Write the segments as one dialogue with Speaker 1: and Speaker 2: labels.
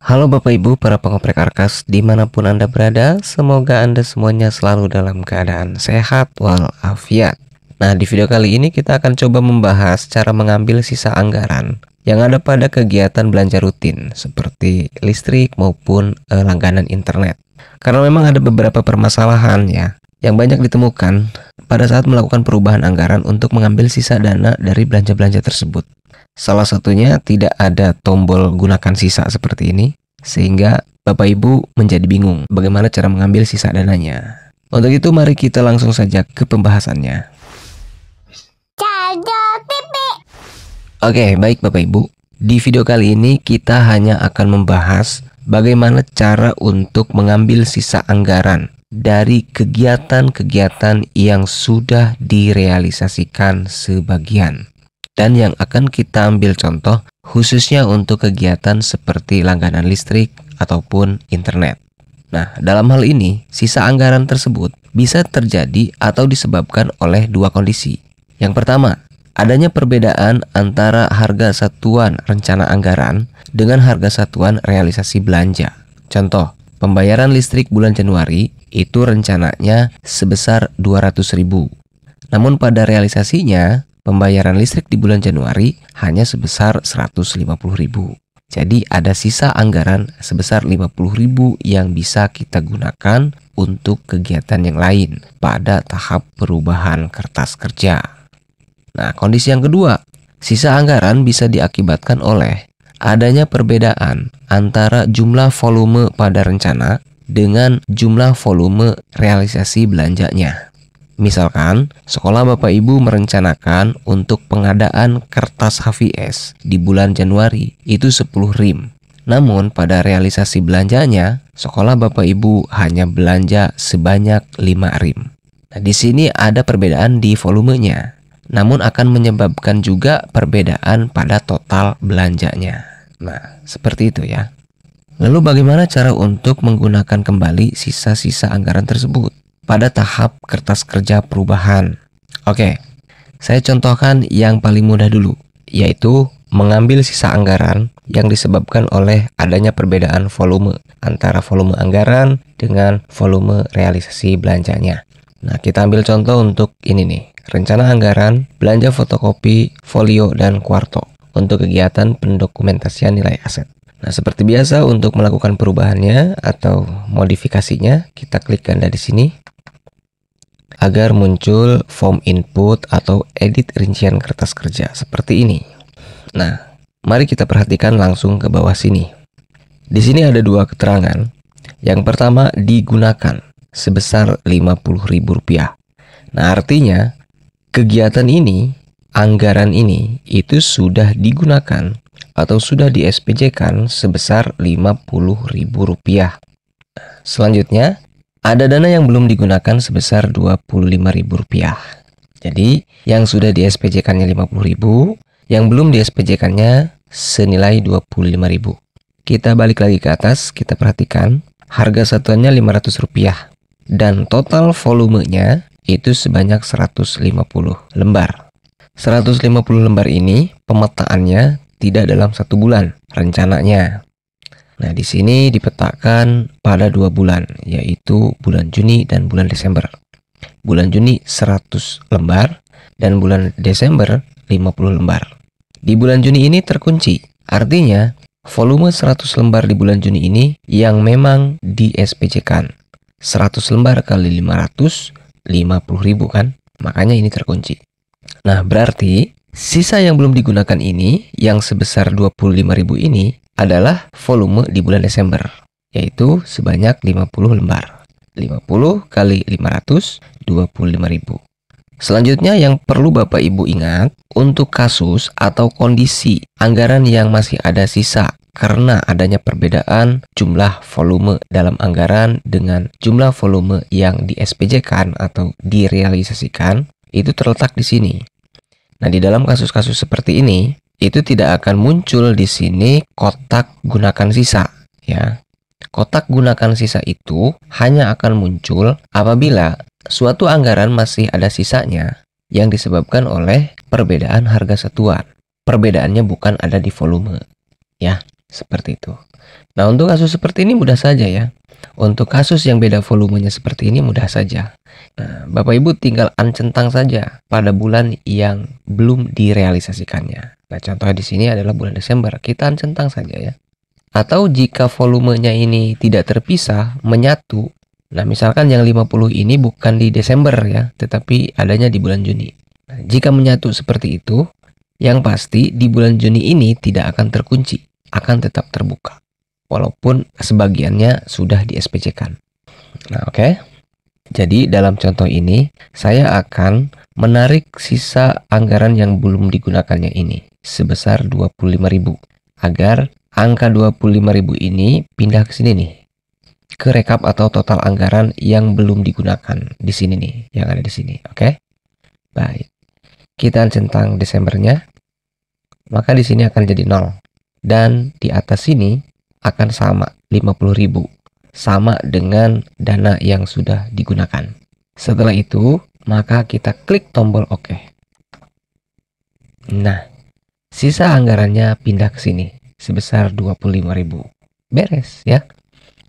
Speaker 1: Halo Bapak Ibu para pengoprek Arkas dimanapun Anda berada, semoga Anda semuanya selalu dalam keadaan sehat walafiat. Nah, di video kali ini kita akan coba membahas cara mengambil sisa anggaran yang ada pada kegiatan belanja rutin seperti listrik maupun langganan internet. Karena memang ada beberapa permasalahan ya yang banyak ditemukan pada saat melakukan perubahan anggaran untuk mengambil sisa dana dari belanja-belanja tersebut. Salah satunya tidak ada tombol gunakan sisa seperti ini, sehingga Bapak Ibu menjadi bingung bagaimana cara mengambil sisa dananya. Untuk itu mari kita langsung saja ke pembahasannya. Oke, baik Bapak Ibu. Di video kali ini kita hanya akan membahas bagaimana cara untuk mengambil sisa anggaran dari kegiatan-kegiatan yang sudah direalisasikan sebagian. Dan yang akan kita ambil contoh khususnya untuk kegiatan seperti langganan listrik ataupun internet. Nah, dalam hal ini, sisa anggaran tersebut bisa terjadi atau disebabkan oleh dua kondisi. Yang pertama, adanya perbedaan antara harga satuan rencana anggaran dengan harga satuan realisasi belanja. Contoh, pembayaran listrik bulan Januari itu rencananya sebesar 200.000. Namun pada realisasinya, pembayaran listrik di bulan Januari hanya sebesar 150.000. Jadi ada sisa anggaran sebesar 50.000 yang bisa kita gunakan untuk kegiatan yang lain pada tahap perubahan kertas kerja. Nah, kondisi yang kedua, sisa anggaran bisa diakibatkan oleh adanya perbedaan antara jumlah volume pada rencana dengan jumlah volume realisasi belanjanya. Misalkan, sekolah Bapak Ibu merencanakan untuk pengadaan kertas HVS di bulan Januari itu 10 rim. Namun pada realisasi belanjanya, sekolah Bapak Ibu hanya belanja sebanyak 5 rim. Nah, di sini ada perbedaan di volumenya, namun akan menyebabkan juga perbedaan pada total belanjanya. Nah, seperti itu ya. Lalu bagaimana cara untuk menggunakan kembali sisa-sisa anggaran tersebut pada tahap kertas kerja perubahan? Oke, saya contohkan yang paling mudah dulu, yaitu mengambil sisa anggaran yang disebabkan oleh adanya perbedaan volume antara volume anggaran dengan volume realisasi belanjanya. Nah, kita ambil contoh untuk ini nih, rencana anggaran belanja fotokopi, folio, dan kuarto untuk kegiatan pendokumentasian nilai aset. Nah, seperti biasa untuk melakukan perubahannya atau modifikasinya, kita klikkan dari sini agar muncul form input atau edit rincian kertas kerja seperti ini. Nah, mari kita perhatikan langsung ke bawah sini. Di sini ada dua keterangan. Yang pertama, digunakan sebesar Rp50.000. Nah, artinya kegiatan ini, anggaran ini itu sudah digunakan atau sudah di SPJ-kan sebesar Rp50.000. Selanjutnya, ada dana yang belum digunakan sebesar Rp25.000. Jadi, yang sudah di SPJ-kannya Rp50.000, yang belum di SPJ-kannya senilai Rp25.000. Kita balik lagi ke atas, kita perhatikan harga satuannya Rp500 dan total volumenya itu sebanyak 150 lembar. 150 lembar ini pemetaannya tidak dalam 1 bulan rencananya. Nah, di sini dipetakan pada 2 bulan, yaitu bulan Juni dan bulan Desember. Bulan Juni 100 lembar dan bulan Desember 50 lembar. Di bulan Juni ini terkunci, artinya volume 100 lembar di bulan Juni ini yang memang di SPJ-kan. 100 lembar kali 500, 50.000 kan? Makanya ini terkunci. Nah, berarti sisa yang belum digunakan ini yang sebesar 25.000 ini adalah volume di bulan Desember, yaitu sebanyak 50 lembar. 50 kali 500, 25.000. Selanjutnya yang perlu Bapak Ibu ingat, untuk kasus atau kondisi anggaran yang masih ada sisa karena adanya perbedaan jumlah volume dalam anggaran dengan jumlah volume yang di SPJ-kan atau direalisasikan, itu terletak di sini. Nah, di dalam kasus-kasus seperti ini, itu tidak akan muncul di sini kotak gunakan sisa, ya. Kotak gunakan sisa itu hanya akan muncul apabila suatu anggaran masih ada sisanya yang disebabkan oleh perbedaan harga satuan. Perbedaannya bukan ada di volume, ya. Seperti itu. Nah, untuk kasus seperti ini mudah saja ya. Untuk kasus yang beda volumenya seperti ini mudah saja. Nah, Bapak Ibu tinggal uncentang saja pada bulan yang belum direalisasikannya. Nah, contohnya di sini adalah bulan Desember. Kita uncentang saja ya. Atau jika volumenya ini tidak terpisah, menyatu. Nah, misalkan yang 50 ini bukan di Desember ya, tetapi adanya di bulan Juni. Nah, jika menyatu seperti itu, yang pasti di bulan Juni ini tidak akan terkunci, akan tetap terbuka. Walaupun sebagiannya sudah di SPJ-kan. Nah, oke. Jadi dalam contoh ini, saya akan menarik sisa anggaran yang belum digunakannya ini sebesar 25.000 agar angka 25.000 ini pindah ke sini nih. Ke rekap atau total anggaran yang belum digunakan di sini nih, yang ada di sini. Oke? Baik. Kita centang Desembernya. Maka di sini akan jadi 0. Dan di atas sini akan sama 50.000, sama dengan dana yang sudah digunakan. Setelah itu, maka kita klik tombol OK. Nah, sisa anggarannya pindah ke sini sebesar 25.000. Beres ya.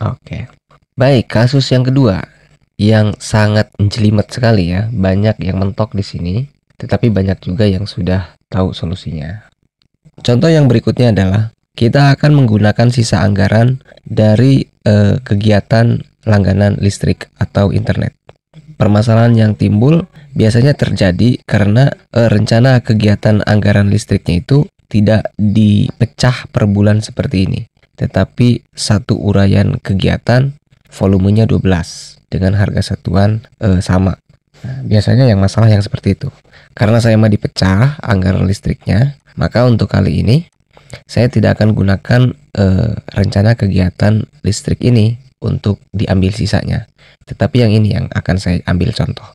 Speaker 1: Oke. Baik, kasus yang kedua yang sangat menjelimet sekali ya. Banyak yang mentok di sini, tetapi banyak juga yang sudah tahu solusinya. Contoh yang berikutnya adalah kita akan menggunakan sisa anggaran dari kegiatan langganan listrik atau internet. Permasalahan yang timbul biasanya terjadi karena rencana kegiatan anggaran listriknya itu tidak dipecah per bulan seperti ini, tetapi satu uraian kegiatan volumenya 12 dengan harga satuan sama. Nah, biasanya yang masalah yang seperti itu. Karena saya mau dipecah anggaran listriknya, maka untuk kali ini saya tidak akan gunakan rencana kegiatan listrik ini untuk diambil sisanya. Tetapi yang ini yang akan saya ambil contoh,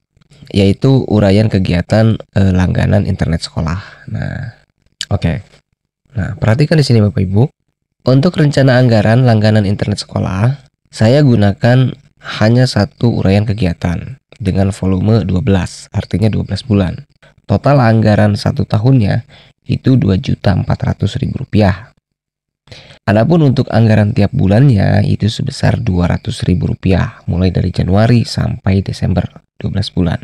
Speaker 1: yaitu uraian kegiatan langganan internet sekolah. Nah, oke. Nah, perhatikan di sini Bapak Ibu. Untuk rencana anggaran langganan internet sekolah, saya gunakan hanya satu uraian kegiatan dengan volume 12, artinya 12 bulan. Total anggaran satu tahunnya itu Rp2.400.000. Adapun untuk anggaran tiap bulannya itu sebesar Rp200.000 mulai dari Januari sampai Desember, 12 bulan.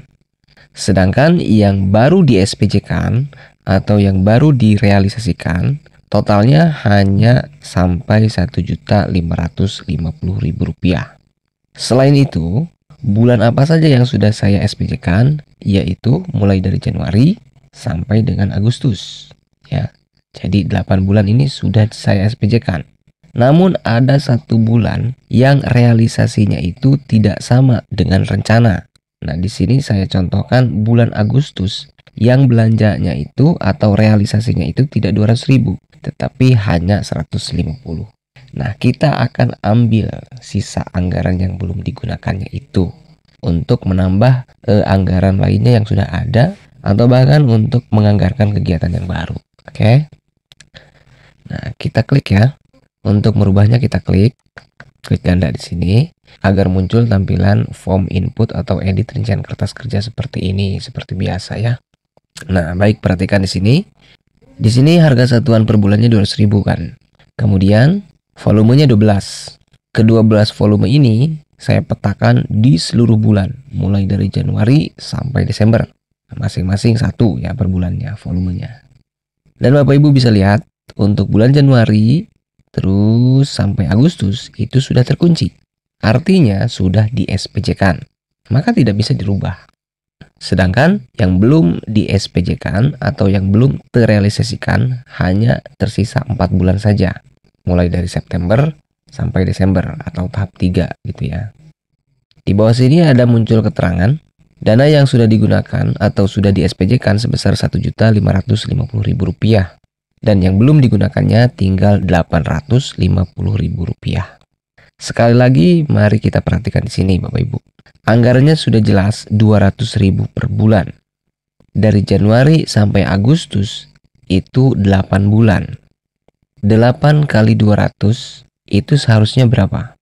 Speaker 1: Sedangkan yang baru di SPJ-kan atau yang baru direalisasikan totalnya hanya sampai Rp1.550.000. Selain itu, bulan apa saja yang sudah saya SPJ-kan, yaitu mulai dari Januari sampai dengan Agustus ya. Jadi 8 bulan ini sudah saya SPJ-kan. Namun ada satu bulan yang realisasinya itu tidak sama dengan rencana. Nah, di sini saya contohkan bulan Agustus yang belanjanya itu atau realisasinya itu tidak 200.000, tetapi hanya 150. Nah, kita akan ambil sisa anggaran yang belum digunakannya itu untuk menambah anggaran lainnya yang sudah ada atau bahkan untuk menganggarkan kegiatan yang baru. Oke. Nah, kita klik ya. Untuk merubahnya kita klik ganda di sini agar muncul tampilan form input atau edit rincian kertas kerja seperti ini, seperti biasa ya. Nah, baik, perhatikan di sini. Di sini harga satuan per bulannya 200.000 kan. Kemudian volumenya 12. Ke-12 volume ini saya petakan di seluruh bulan, mulai dari Januari sampai Desember. Masing-masing satu ya per bulannya volumenya. Dan Bapak Ibu bisa lihat untuk bulan Januari terus sampai Agustus itu sudah terkunci. Artinya sudah di SPJ-kan. Maka tidak bisa dirubah. Sedangkan yang belum di SPJ-kan atau yang belum terrealisasikan hanya tersisa 4 bulan saja. Mulai dari September sampai Desember atau tahap 3 gitu ya. Di bawah sini ada muncul keterangan dana yang sudah digunakan atau sudah di SPJ-kan sebesar Rp1.550.000 dan yang belum digunakannya tinggal Rp850.000. Sekali lagi mari kita perhatikan di sini Bapak Ibu. Anggarannya sudah jelas 200.000 per bulan. Dari Januari sampai Agustus itu 8 bulan. 8 kali 200 itu seharusnya berapa?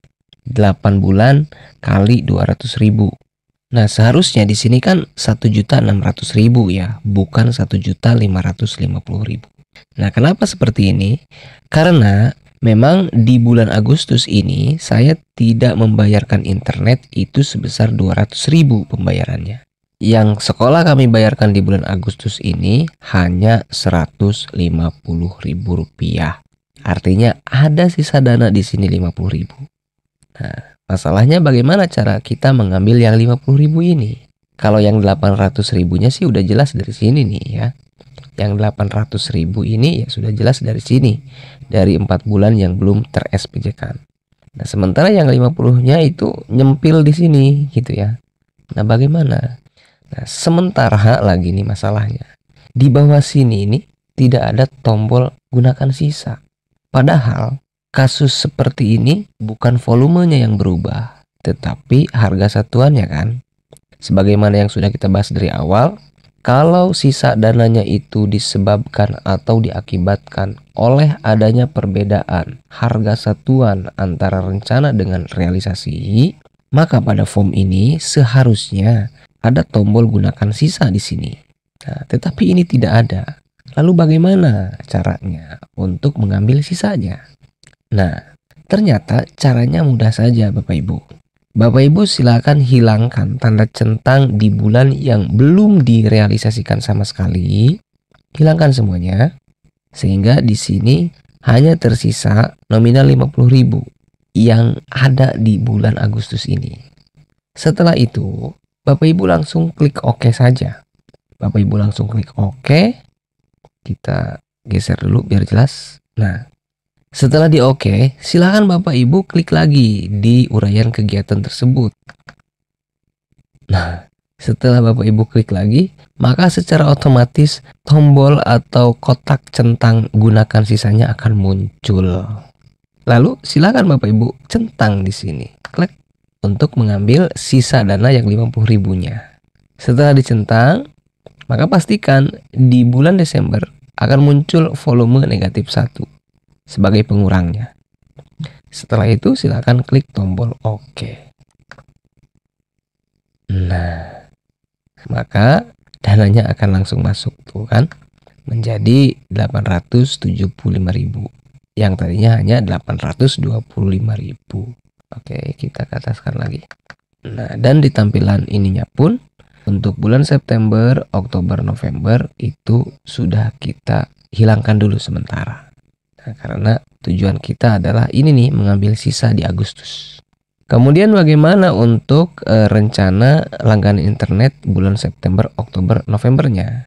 Speaker 1: 8 bulan kali 200.000. Nah, seharusnya di sini kan 1.600.000 ya, bukan 1.550.000. Nah, kenapa seperti ini? Karena Memang di bulan Agustus ini saya tidak membayarkan internet itu sebesar 200.000 pembayarannya. Yang sekolah kami bayarkan di bulan Agustus ini hanya Rp150.000. Artinya ada sisa dana di sini 50.000. Nah, masalahnya bagaimana cara kita mengambil yang 50.000 ini? Kalau yang 800.000-nya sih udah jelas dari sini nih ya. Yang 800.000 ini ya sudah jelas dari sini. Dari 4 bulan yang belum ter-SPJ-kan. Nah, sementara yang 50-nya itu nyempil di sini gitu ya. Nah, bagaimana? Nah, sementara lagi nih masalahnya. Di bawah sini ini tidak ada tombol gunakan sisa. Padahal kasus seperti ini bukan volumenya yang berubah, tetapi harga satuannya kan. Sebagaimana yang sudah kita bahas dari awal, kalau sisa dananya itu disebabkan atau diakibatkan oleh adanya perbedaan harga satuan antara rencana dengan realisasi, maka pada form ini seharusnya ada tombol gunakan sisa di sini. Nah, tetapi ini tidak ada. Lalu bagaimana caranya untuk mengambil sisanya? Nah, ternyata caranya mudah saja Bapak Ibu. Bapak Ibu silakan hilangkan tanda centang di bulan yang belum direalisasikan sama sekali. Hilangkan semuanya. Sehingga di sini hanya tersisa nominal 50.000 yang ada di bulan Agustus ini. Setelah itu, Bapak Ibu langsung klik OK saja. Bapak Ibu langsung klik OK. Kita geser dulu biar jelas. Nah, setelah di OK, silakan Bapak Ibu klik lagi di uraian kegiatan tersebut. Nah, setelah Bapak Ibu klik lagi, maka secara otomatis tombol atau kotak centang gunakan sisanya akan muncul. Lalu silakan Bapak Ibu centang di sini. Klik untuk mengambil sisa dana yang 50.000-nya. Setelah dicentang, maka pastikan di bulan Desember akan muncul volume negatif 1 sebagai pengurangnya. Setelah itu silakan klik tombol OK. Nah, maka dananya akan langsung masuk tuh kan, menjadi 875.000 yang tadinya hanya 825.000. Oke, kita ke ataskan lagi. Nah, dan di tampilan ininya pun untuk bulan September, Oktober, November itu sudah kita hilangkan dulu sementara. Nah, karena tujuan kita adalah ini nih, mengambil sisa di Agustus. Kemudian bagaimana untuk rencana langganan internet bulan September, Oktober, Novembernya?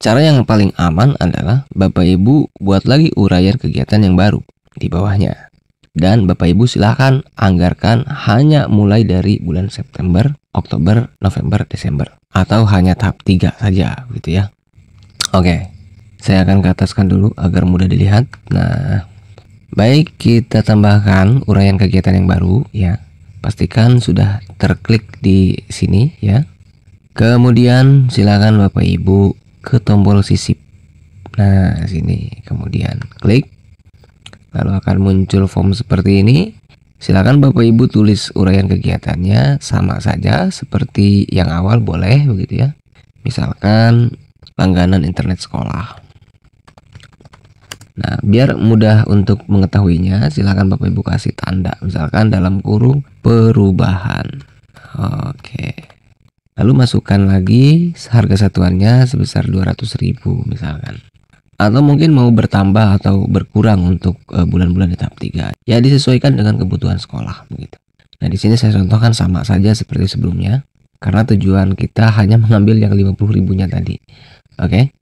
Speaker 1: Cara yang paling aman adalah Bapak Ibu buat lagi uraian kegiatan yang baru di bawahnya. Dan Bapak Ibu silahkan anggarkan hanya mulai dari bulan September, Oktober, November, Desember. Atau hanya tahap 3 saja gitu ya. Oke. Saya akan ke ataskan dulu agar mudah dilihat. Nah, baik, kita tambahkan uraian kegiatan yang baru ya. Pastikan sudah terklik di sini ya. Kemudian silakan Bapak Ibu ke tombol sisip. Nah, sini. Kemudian klik. Lalu akan muncul form seperti ini. Silakan Bapak Ibu tulis uraian kegiatannya sama saja seperti yang awal, boleh begitu ya. Misalkan langganan internet sekolah. Nah, biar mudah untuk mengetahuinya, silakan Bapak Ibu kasih tanda, misalkan dalam kurung perubahan. Oke. Lalu masukkan lagi harga satuannya sebesar 200.000 misalkan. Atau mungkin mau bertambah atau berkurang untuk bulan-bulan di tahap 3. Ya, disesuaikan dengan kebutuhan sekolah begitu. Nah, di sini saya contohkan sama saja seperti sebelumnya karena tujuan kita hanya mengambil yang 50.000-nya tadi. Oke.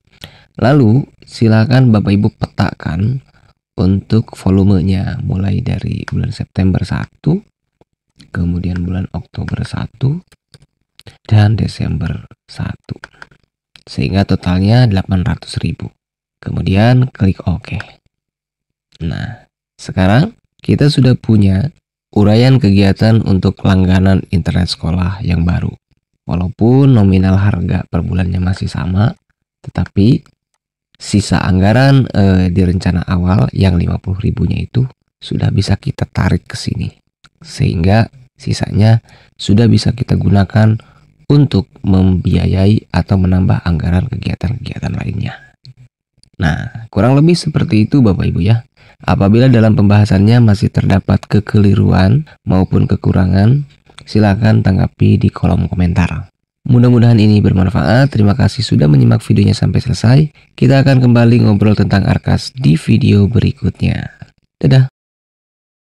Speaker 1: Lalu silakan Bapak Ibu petakan untuk volumenya mulai dari bulan September 1, kemudian bulan Oktober 1, dan Desember 1. Sehingga totalnya 800.000. Kemudian klik OK. Nah, sekarang kita sudah punya uraian kegiatan untuk langganan internet sekolah yang baru. Walaupun nominal harga per bulannya masih sama, tetapi sisa anggaran di rencana awal yang 50.000-nya itu sudah bisa kita tarik ke sini. Sehingga sisanya sudah bisa kita gunakan untuk membiayai atau menambah anggaran kegiatan-kegiatan lainnya. Nah, kurang lebih seperti itu Bapak Ibu ya. Apabila dalam pembahasannya masih terdapat kekeliruan maupun kekurangan, silakan tanggapi di kolom komentar. Mudah-mudahan ini bermanfaat. Terima kasih sudah menyimak videonya sampai selesai. Kita akan kembali ngobrol tentang Arkas di video berikutnya. Dadah!